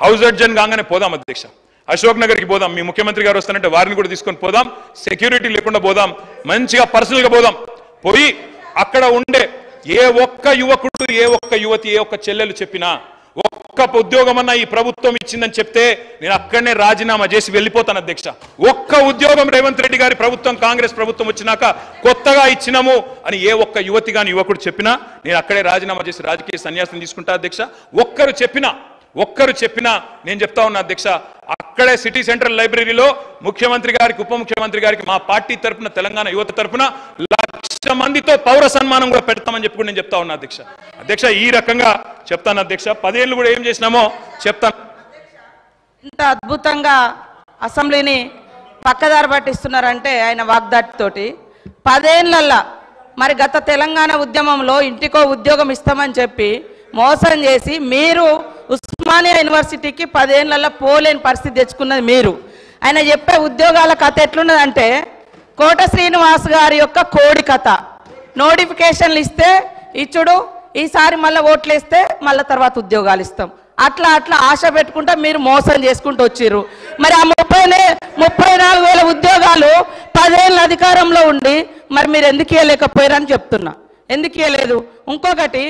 House Arjun కాగానే పోదాం అధ్యక్ష, అశోక్ నగర్కి పోదాం, మీ ముఖ్యమంత్రి గారు వస్తానంటే వారిని కూడా తీసుకొని పోదాం, సెక్యూరిటీ లేకుండా పోదాం, మంచిగా పర్సనల్గా పోదాం, పోయి అక్కడ ఉండే ఏ ఒక్క యువకుడు, ఏ ఒక్క యువతి, ఏ ఒక్క చెల్లెలు చెప్పినా ఒక్క ఉద్యోగం అన్నా ఈ ప్రభుత్వం ఇచ్చిందని చెప్తే నేను అక్కడనే రాజీనామా చేసి వెళ్ళిపోతాను అధ్యక్ష. ఒక్క ఉద్యోగం రేవంత్ రెడ్డి గారి ప్రభుత్వం, కాంగ్రెస్ ప్రభుత్వం వచ్చినాక కొత్తగా ఇచ్చినాము అని ఏ ఒక్క యువతి గాని యువకుడు చెప్పినా నేను అక్కడే రాజీనామా చేసి రాజకీయ సన్యాసం తీసుకుంటా అధ్యక్ష. ఒక్కరు చెప్పినా నేను చెప్తా ఉన్నా అధ్యక్ష, అక్కడే సిటీ సెంట్రల్ లైబ్రరీలో ముఖ్యమంత్రి గారికి, ఉప ముఖ్యమంత్రి గారికి మా పార్టీ తరఫున, తెలంగాణ యువత తరఫున 1,00,000 మందితో పౌర సన్మానం కూడా పెడతామని చెప్పి నేను చెప్తా ఉన్నా అధ్యక్ష. అధ్యక్ష ఈ రకంగా చెప్తాను అధ్యక్ష. 10 ఏళ్ళు కూడా ఏం చేసినామో చెప్తాను. ఇంత అద్భుతంగా అసెంబ్లీని పక్కదారి పట్టిస్తున్నారంటే ఆయన వాగ్దాటితోటి 10 ఏళ్లల్లా మరి గత తెలంగాణ ఉద్యమంలో ఇంటికో ఉద్యోగం ఇస్తామని చెప్పి మోసం చేసి మీరు ఉస్మానియా యూనివర్సిటీకి 10 ఏళ్లలో పోలేని పరిస్థితి తెచ్చుకున్నది మీరు. ఆయన చెప్పే ఉద్యోగాల కథ ఎట్లున్నదంటే కోట శ్రీనివాస్ గారి యొక్క కోడి కథ. నోటిఫికేషన్లు ఇస్తే ఇచ్చుడు, ఈసారి మళ్ళీ ఓట్లు వేస్తే మళ్ళీ తర్వాత ఉద్యోగాలు ఇస్తాం, అట్లా ఆశ పెట్టుకుంటా మీరు మోసం చేసుకుంటూ వచ్చిర్రు. మరి ఆ 34,000 ఉద్యోగాలు 10 ఏళ్ళ అధికారంలో ఉండి మరి మీరు ఎందుకు ఇవ్వలేకపోయారని చెప్తున్నా. ఎందుకు ఇవ్వలేదు? ఇంకొకటి,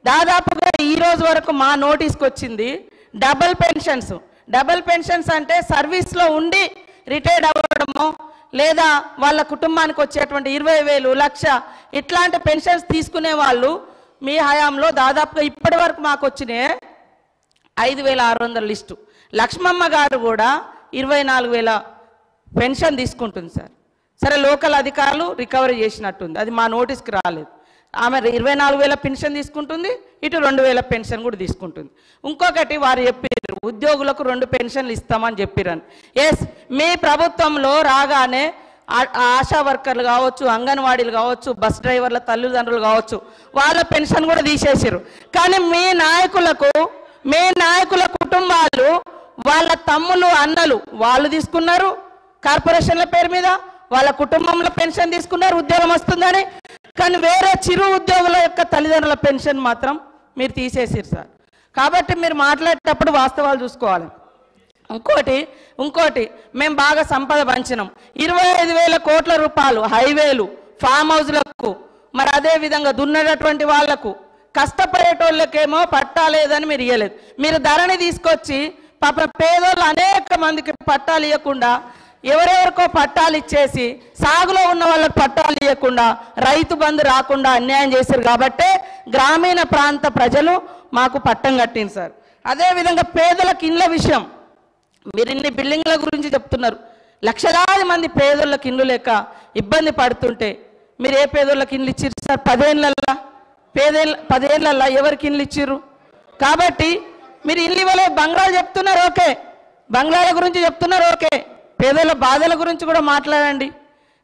దాదాపుగా ఈ రోజు వరకు మా నోటీస్కి వచ్చింది డబుల్ పెన్షన్స్ అంటే సర్వీస్లో ఉండి రిటైర్డ్ అవ్వడమో లేదా వాళ్ళ కుటుంబానికి వచ్చేటువంటి 20,000, 1,00,000 ఇట్లాంటి పెన్షన్స్ తీసుకునే వాళ్ళు మీ హయాంలో దాదాపుగా ఇప్పటి వరకు మాకు వచ్చినాయి 5,600 లిస్టు. లక్ష్మమ్మ గారు కూడా 24,000 పెన్షన్ తీసుకుంటుంది సార్. సరే, లోకల్ అధికారులు రికవరీ చేసినట్టుంది, అది మా నోటీస్కి రాలేదు. ఆమె 24,000 పెన్షన్ తీసుకుంటుంది, ఇటు 2,000 పెన్షన్ కూడా తీసుకుంటుంది. ఇంకొకటి, వారు చెప్పారు ఉద్యోగులకు 2 పెన్షన్లు ఇస్తామని చెప్పారని. ఎస్, మీ ప్రభుత్వంలో రాగానే ఆశా వర్కర్లు కావచ్చు, అంగన్వాడీలు కావచ్చు, బస్ డ్రైవర్ల తల్లిదండ్రులు కావచ్చు, వాళ్ళ పెన్షన్ కూడా తీసేసారు. కానీ మీ నాయకుల కుటుంబాలు, వాళ్ళ తమ్ములు, అన్నలు వాళ్ళు తీసుకున్నారు కార్పొరేషన్ల పేరు మీద, వాళ్ళ కుటుంబంలో పెన్షన్ తీసుకున్నారు ఉద్యోగం వస్తుందని. కానీ వేరే చిరు ఉద్యోగుల యొక్క తల్లిదండ్రుల పెన్షన్ మాత్రం మీరు తీసేసారు సార్. కాబట్టి మీరు మాట్లాడేటప్పుడు వాస్తవాలు చూసుకోవాలి. ఇంకోటి మేము బాగా సంపద పంచినాం, 25,000 కోట్ల రూపాయలు హైవేలు, ఫామ్ హౌస్లకు, మరి అదే విధంగా దున్నటువంటి వాళ్లకు, కష్టపడేటోళ్ళకేమో పట్టాలేదని మీరు ఇవ్వలేదు. మీరు ధరని తీసుకొచ్చి పాప పేదోళ్ళు అనేక మందికి పట్టాలు ఇవ్వకుండా, ఎవరెవరికో పట్టాలు ఇచ్చేసి సాగులో ఉన్న వాళ్ళకి పట్టాలు ఇవ్వకుండా, రైతు బంధు రాకుండా అన్యాయం చేశారు. కాబట్టే గ్రామీణ ప్రాంత ప్రజలు మాకు పట్టం కట్టింది సార్. అదేవిధంగా పేదలకు ఇండ్ల విషయం, మీరు ఇన్ని బిల్డింగ్ల గురించి చెప్తున్నారు, లక్షలాది మంది పేదోళ్ళకి ఇండ్లు లేక ఇబ్బంది పడుతుంటే మీరు ఏ పేదోళ్ళకి ఇండ్లు ఇచ్చిర్రు సార్? 10 ఏళ్ళల్లో ఎవరికి ఇండ్లు ఇచ్చిర్రు? కాబట్టి మీరు ఇల్లు ఇవ్వలే, బంగ్లాలు చెప్తున్నారు ఓకే, బంగ్లాల గురించి చెప్తున్నారు ఓకే, పేదల బాధల గురించి కూడా మాట్లాడండి.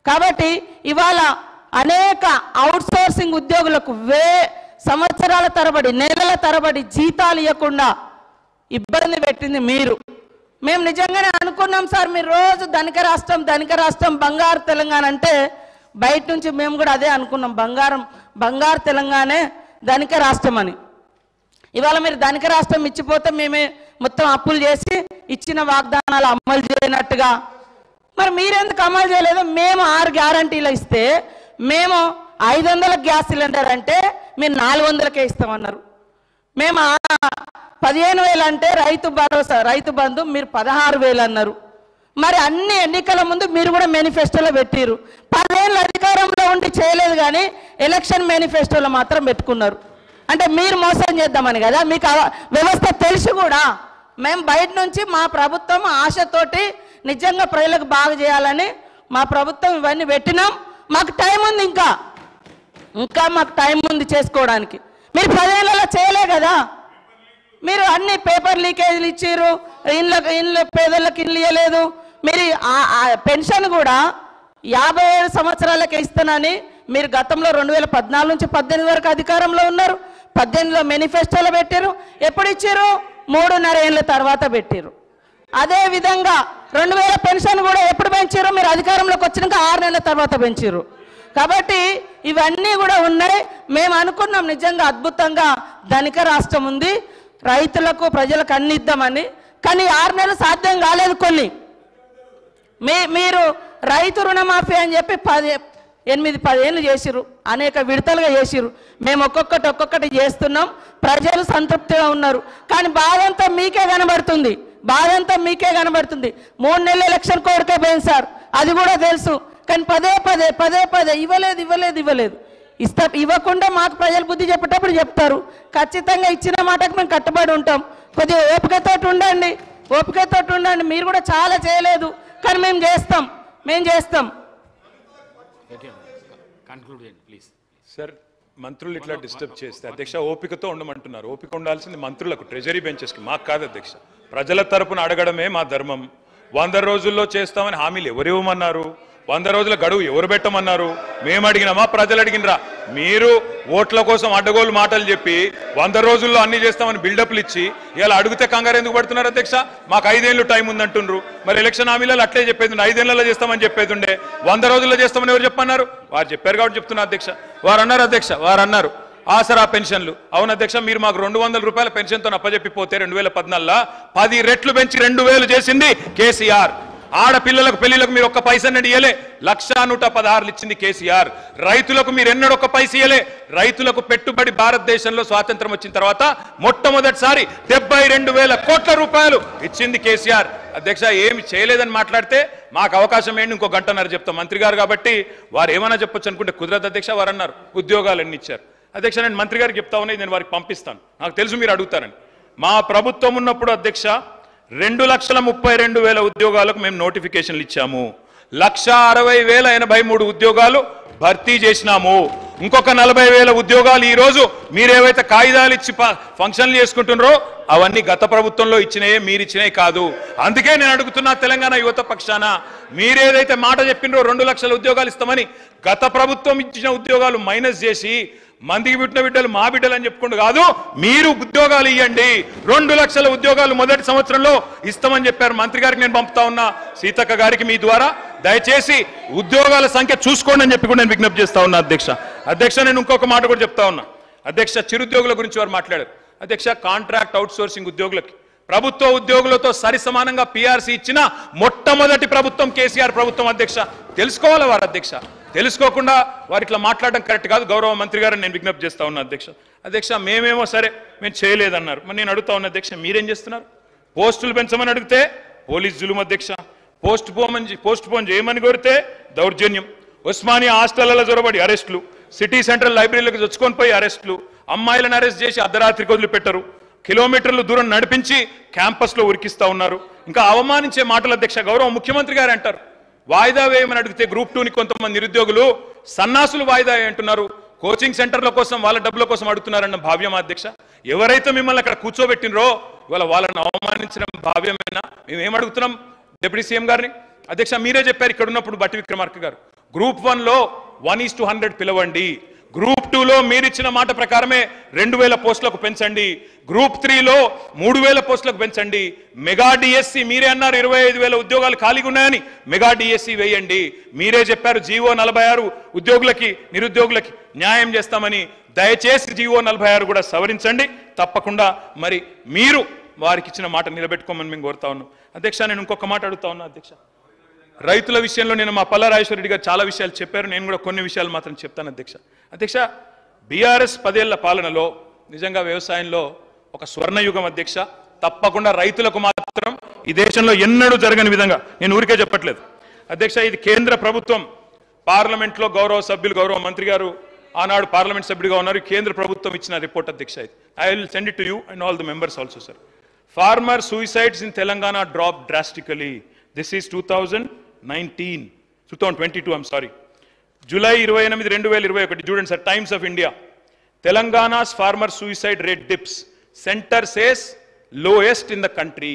కాబట్టి ఇవాళ అనేక అవుట్సోర్సింగ్ ఉద్యోగులకు సంవత్సరాల తరబడి, నెలల తరబడి జీతాలు ఇవ్వకుండా ఇబ్బంది పెట్టింది మీరు. మేము నిజంగానే అనుకున్నాం సార్, మీరు రోజు ధనిక రాష్ట్రం బంగారు తెలంగాణ అంటే బయట నుంచి మేము కూడా అదే అనుకున్నాం, బంగారు తెలంగాణే ధనిక రాష్ట్రం అని. ఇవాళ మీరు ధనిక రాష్ట్రం ఇచ్చిపోతే మేమే మొత్తం అప్పులు చేసి ఇచ్చిన వాగ్దానాలు అమలు చేయనట్టుగా, మరి మీరెందుకు అమలు చేయలేదు? మేము 6 గ్యారంటీలు ఇస్తే మేము 500 గ్యాస్ సిలిండర్ అంటే మీరు 400కే ఇస్తామన్నారు. మేము 15,000 అంటే రైతు భరోసా, రైతు బంధు మీరు 16,000 అన్నారు. మరి అన్ని ఎన్నికల ముందు మీరు కూడా మేనిఫెస్టోలో పెట్టిరు. 10 ఏళ్ళ అధికారంలో ఉండి చేయలేదు, కానీ ఎలక్షన్ మేనిఫెస్టోలో మాత్రం పెట్టుకున్నారు. అంటే మీరు మోసం చేద్దామని కదా, మీకు వ్యవస్థ తెలిసి కూడా మేము బయట నుంచి మా ప్రభుత్వం ఆశతోటి నిజంగా ప్రజలకు బాగా చేయాలని మా ప్రభుత్వం ఇవన్నీ పెట్టినాం. మాకు టైం ఉంది, ఇంకా మాకు టైం ఉంది చేసుకోవడానికి. మీరు 10 ఏళ్ళలో చేయలే కదా, మీరు అన్ని పేపర్ లీకేజీలు ఇచ్చిర్రు, ఇండ్ల పేదలకు ఇండ్లు ఇవ్వలేదు. మీరు పెన్షన్ కూడా 57 సంవత్సరాలకే ఇస్తానని మీరు గతంలో 2014 నుంచి 18 వరకు అధికారంలో ఉన్నారు. 18లో మేనిఫెస్టోలో పెట్టారు. ఎప్పుడు ఇచ్చారు? 3.5 ఏళ్ళ తర్వాత పెట్టారు. అదేవిధంగా 2000 పెన్షన్ కూడా ఎప్పుడు పెంచారు? మీరు అధికారంలోకి వచ్చినాక 6 నెలల తర్వాత పెంచారు. కాబట్టి ఇవన్నీ కూడా ఉన్నాయి. మేము అనుకున్నాం నిజంగా అద్భుతంగా ధనిక రాష్ట్రం ఉంది, రైతులకు ప్రజలకు అన్ని ఇద్దామని. కానీ 6 నెలలు సాధ్యం కాలేదు. కొన్ని మీరు రైతు రుణమాఫీ అని చెప్పి 8-10 ఏళ్ళు చేసిరు, అనేక విడతలుగా చేసిరు. మేము ఒక్కొక్కటి చేస్తున్నాం, ప్రజలు సంతృప్తిగా ఉన్నారు. కానీ బాధంతా మీకే కనబడుతుంది, 3 నెలల ఎలక్షన్ కోడ్కే పోయింది సార్, అది కూడా తెలుసు. కానీ పదే ఇవ్వలేదు. ఇవ్వకుండా మాకు ప్రజలు బుద్ధి చెప్పేటప్పుడు చెప్తారు. ఖచ్చితంగా ఇచ్చిన మాటకు మేము కట్టుబడి ఉంటాం. కొద్దిగా ఓపికతోటి ఉండండి. మీరు కూడా చాలా చేయలేదు, కానీ మేము చేస్తాం. సార్, మంత్రులు ఇట్లా డిస్టర్బ్ చేస్తే అధ్యక్ష ఓపికతో ఉండమంటున్నారు. ఓపిక ఉండాల్సింది మంత్రులకు, ట్రెజరీ బెంచెస్కి, మాకు కాదు అధ్యక్ష. ప్రజల తరపున అడగడమే మా ధర్మం. 100 రోజుల్లో చేస్తామని హామీలు ఎవరు ఇవ్వమన్నారు? 100 రోజుల గడువు ఎవరు పెట్టమన్నారు? మేము అడిగినామా, ప్రజలు అడిగినరా? మీరు ఓట్ల కోసం అడ్డగోలు మాటలు చెప్పి 100 రోజుల్లో అన్ని చేస్తామని బిల్డప్లు ఇచ్చి ఇలా అడిగితే కంగారు ఎందుకు పడుతున్నారు అధ్యక్ష? మాకు 5 ఏళ్ళు టైం ఉందంటుండ్రు. మరి ఎలక్షన్ హామీలలో అట్లే చెప్పేది, 5 ఏళ్లలో చేస్తామని చెప్పేది ఉండే. 100 రోజుల్లో చేస్తామని ఎవరు చెప్పన్నారు? వారు చెప్పారు కాబట్టి చెప్తున్నా అధ్యక్ష. వారు అన్నారు ఆసరా పెన్షన్లు. అవును అధ్యక్ష, మీరు మాకు 200 రూపాయల పెన్షన్తో అప్పచెప్పిపోతే 2014లో 10 రెట్లు పెంచి 2000 చేసింది కేసీఆర్. ఆడపిల్లలకు పెళ్లిలకు మీరు ఒక్క పైసన్నది ఇయ్యలే, 1,116 ఇచ్చింది కేసీఆర్. రైతులకు మీరు ఎన్నడూ ఒక్క పైస ఇయ్యలే. రైతులకు పెట్టుబడి భారతదేశంలో స్వాతంత్రం వచ్చిన తర్వాత మొట్టమొదటిసారి 72,000 కోట్ల రూపాయలు ఇచ్చింది కేసీఆర్. అధ్యక్ష, ఏమి చేయలేదని మాట్లాడితే మాకు అవకాశం ఏంటి, ఇంకో గంటన్నర చెప్తాం. మంత్రి గారు కాబట్టి వారు ఏమైనా చెప్పొచ్చు అనుకుంటే కుదరదు అధ్యక్ష. వారు అన్నారు ఉద్యోగాలు ఎన్ని ఇచ్చారు. అధ్యక్ష, నేను మంత్రి గారికి చెప్తా ఉన్నాయి, నేను వారికి పంపిస్తాను. నాకు తెలుసు మీరు అడుగుతారని. మా ప్రభుత్వం ఉన్నప్పుడు అధ్యక్ష 2,32,000 ఉద్యోగాలకు మేము నోటిఫికేషన్లు ఇచ్చాము. 1,60,083 ఉద్యోగాలు భర్తీ చేసినాము. ఇంకొక 40,000 ఉద్యోగాలు ఈ రోజు మీరేవైతే కాగితాలు ఇచ్చి ఫంక్షన్లు చేసుకుంటున్నారో అవన్నీ గత ప్రభుత్వంలో ఇచ్చినాయే, మీరు ఇచ్చినాయి కాదు. అందుకే నేను అడుగుతున్నా తెలంగాణ యువత పక్షాన, మీరేదైతే మాట చెప్పినరో 2 లక్షల ఉద్యోగాలు ఇస్తామని, గత ప్రభుత్వం ఇచ్చిన ఉద్యోగాలు మైనస్ చేసి మందికి పుట్టిన బిడ్డలు మా బిడ్డలు అని చెప్పుకుంటూ కాదు, మీరు ఉద్యోగాలు ఇవ్వండి. 2 లక్షల ఉద్యోగాలు మొదటి సంవత్సరంలో ఇస్తామని చెప్పారు. మంత్రి గారికి నేను పంపుతా ఉన్నా, సీతక్క గారికి మీ ద్వారా దయచేసి ఉద్యోగాల సంఖ్య చూసుకోండి అని చెప్పి కూడా నేను విజ్ఞప్తి చేస్తా ఉన్నా అధ్యక్ష. నేను ఇంకొక మాట కూడా చెప్తా ఉన్నా అధ్యక్ష. చిరుద్యోగుల గురించి వారు మాట్లాడారు అధ్యక్ష. కాంట్రాక్ట్ అవుట్ సోర్సింగ్ ఉద్యోగులకి ప్రభుత్వ ఉద్యోగులతో సరి సమానంగా పిఆర్సీ ఇచ్చిన మొట్టమొదటి ప్రభుత్వం కేసీఆర్ ప్రభుత్వం అధ్యక్ష. తెలుసుకోవాలి వారు అధ్యక్ష. తెలుసుకోకుండా వారు ఇట్లా మాట్లాడడం కరెక్ట్ కాదు. గౌరవ మంత్రి గారు నేను విజ్ఞప్తి చేస్తా ఉన్నా అధ్యక్ష. మేమేమో సరే మేము చేయలేదన్నారు. మరి నేను అడుగుతా ఉన్నా అధ్యక్ష, మీరేం చేస్తున్నారు? పోస్టులు పెంచమని అడిగితే పోలీస్ జులుం అధ్యక్ష. పోస్ట్ పోన్ చేయమని కోరితే దౌర్జన్యం. ఉస్మానియా హాస్టళ్లలో జొరబడి అరెస్టులు, సిటీ సెంట్రల్ లైబ్రరీలకు చొచ్చుకొని పోయి అరెస్టులు, అమ్మాయిలను అరెస్ట్ చేసి అర్ధరాత్రికి వదిలిపెట్టరు, కిలోమీటర్లు దూరం నడిపించి క్యాంపస్లో ఉరికిస్తా ఉన్నారు. ఇంకా అవమానించే మాటలు అధ్యక్ష. గౌరవ ముఖ్యమంత్రి గారు అంటారు వాయిదా వేయమని అడిగితే గ్రూప్ 2ని కొంతమంది నిరుద్యోగులు సన్నాసులు వాయిదా అంటున్నారు. కోచింగ్ సెంటర్ల కోసం వాళ్ళ డబ్బుల కోసం అడుగుతున్నారన్న భావ్యం అధ్యక్ష. ఎవరైతే మిమ్మల్ని అక్కడ కూర్చోబెట్టినరో ఇవాళ వాళ్ళని అవమానించడం భావ్యమేనా? మేమేం అడుగుతున్నాం డిప్యూటీ సీఎం గారిని? అధ్యక్ష, మీరే చెప్పారు ఇక్కడ ఉన్నప్పుడు బట్టి విక్రమార్క గారు, గ్రూప్ 1లో 1:100 పిలవండి, గ్రూప్ 2లో మీరిచ్చిన మాట ప్రకారమే 2,000 పోస్టులకు పెంచండి, గ్రూప్ 3లో 3,000 పోస్టులకు పెంచండి, మెగా డిఎస్సి మీరే అన్నారు 25,000 ఉద్యోగాలు ఖాళీగా ఉన్నాయని మెగా డిఎస్సి వేయండి. మీరే చెప్పారు జీవో 46 ఉద్యోగులకి నిరుద్యోగులకి న్యాయం చేస్తామని. దయచేసి జీవో 46 కూడా సవరించండి తప్పకుండా. మరి మీరు వారికి ఇచ్చిన మాట నిలబెట్టుకోమని మేము కోరుతా ఉన్నాం అధ్యక్ష. నేను ఇంకొక మాట అడుగుతా ఉన్నా అధ్యక్ష. రైతుల విషయంలో నేను మా పల్లా రాజేశ్వర రెడ్డి గారు చాలా విషయాలు చెప్పారు. నేను కూడా కొన్ని విషయాలు మాత్రం చెప్తాను అధ్యక్ష. బీఆర్ఎస్ 10 ఏళ్ల పాలనలో నిజంగా వ్యవసాయంలో ఒక స్వర్ణయుగం అధ్యక్ష. తప్పకుండా రైతులకు మాత్రం ఈ దేశంలో ఎన్నడూ జరగని విధంగా, నేను ఊరికే చెప్పట్లేదు అధ్యక్ష, ఇది కేంద్ర ప్రభుత్వం పార్లమెంట్లో గౌరవ సభ్యులు గౌరవ మంత్రి గారు ఆనాడు పార్లమెంట్ సభ్యుడిగా ఉన్నారు. కేంద్ర ప్రభుత్వం ఇచ్చిన రిపోర్ట్ అధ్యక్ష. ఇది I will send it to you and all the members also sir. Farmer suicides in Telangana drop drastically. This is 2022 I'm sorry. July 28, 2021 చూడండి సార్. Times of India, Telangana's farmer suicide rate dips, centre says lowest in the country.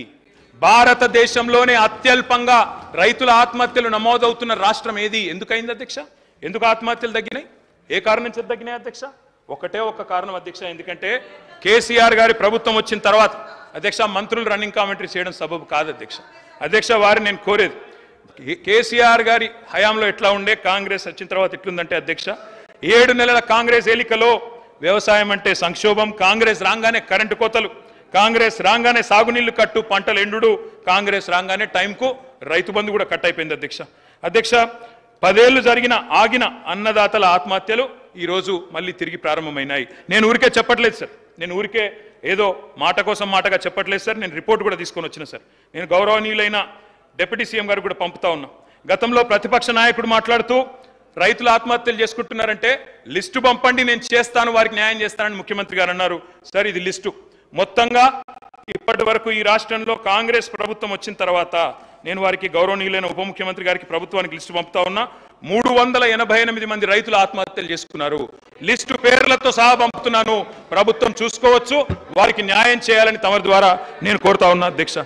భారతదేశంలోనే అత్యల్పంగా రైతుల ఆత్మహత్యలు నమోదవుతున్న రాష్ట్రం ఏది? ఎందుకైంది అధ్యక్ష? ఎందుకు ఆత్మహత్యలు తగ్గినాయి? ఏ కారణం చేత తగ్గినాయి అధ్యక్ష? ఒకటే ఒక్క కారణం అధ్యక్ష. ఎందుకంటే కేసీఆర్ గారి ప్రభుత్వం వచ్చిన తర్వాత అధ్యక్ష మంత్రులు రన్నింగ్ కామెంటరీ చేయడం సబబు కాదు అధ్యక్ష. వారిని నేను కోరేది, కేసీఆర్ గారి హయాంలో ఎట్లా ఉండే, కాంగ్రెస్ వచ్చిన తర్వాత ఎట్లుందంటే అధ్యక్ష 7 నెలల కాంగ్రెస్ ఏలికలో వ్యవసాయం అంటే సంక్షోభం, కాంగ్రెస్ రాగానే కరెంటు కోతలు, కాంగ్రెస్ రాగానే సాగునీళ్లు కట్టు పంటలు ఎండు, కాంగ్రెస్ రాగానే టైంకు రైతు బంధు కూడా కట్ అయిపోయింది అధ్యక్ష 10 ఏళ్లు జరిగిన ఆగిన అన్నదాతల ఆత్మహత్యలు ఈ రోజు మళ్ళీ తిరిగి ప్రారంభమైనాయి. నేను ఊరికే చెప్పట్లేదు సార్, నేను ఊరికే ఏదో మాట కోసం మాటగా చెప్పట్లేదు సార్, నేను రిపోర్ట్ కూడా తీసుకొని వచ్చిన సార్. నేను గౌరవనీయులైన డిప్యూటీ సీఎం గారు కూడా పంపుతా ఉన్నా. గతంలో ప్రతిపక్ష నాయకుడు మాట్లాడుతూ రైతులు ఆత్మహత్యలు చేసుకుంటున్నారంటే లిస్టు పంపండి, నేను చేస్తాను, వారికి న్యాయం చేస్తానని ముఖ్యమంత్రి గారు అన్నారు. సార్ ఇది లిస్టు మొత్తంగా ఇప్పటి వరకు ఈ రాష్ట్రంలో కాంగ్రెస్ ప్రభుత్వం వచ్చిన తర్వాత నేను వారికి గౌరవనీయులైన ఉప ముఖ్యమంత్రి గారికి ప్రభుత్వానికి లిస్టు పంపుతా ఉన్నా. 388 మంది రైతులు ఆత్మహత్యలు చేసుకున్నారు. లిస్టు పేర్లతో సహా పంపుతున్నాను, ప్రభుత్వం చూసుకోవచ్చు, వారికి న్యాయం చేయాలని తమ ద్వారా నేను కోరుతా ఉన్నా అధ్యక్ష.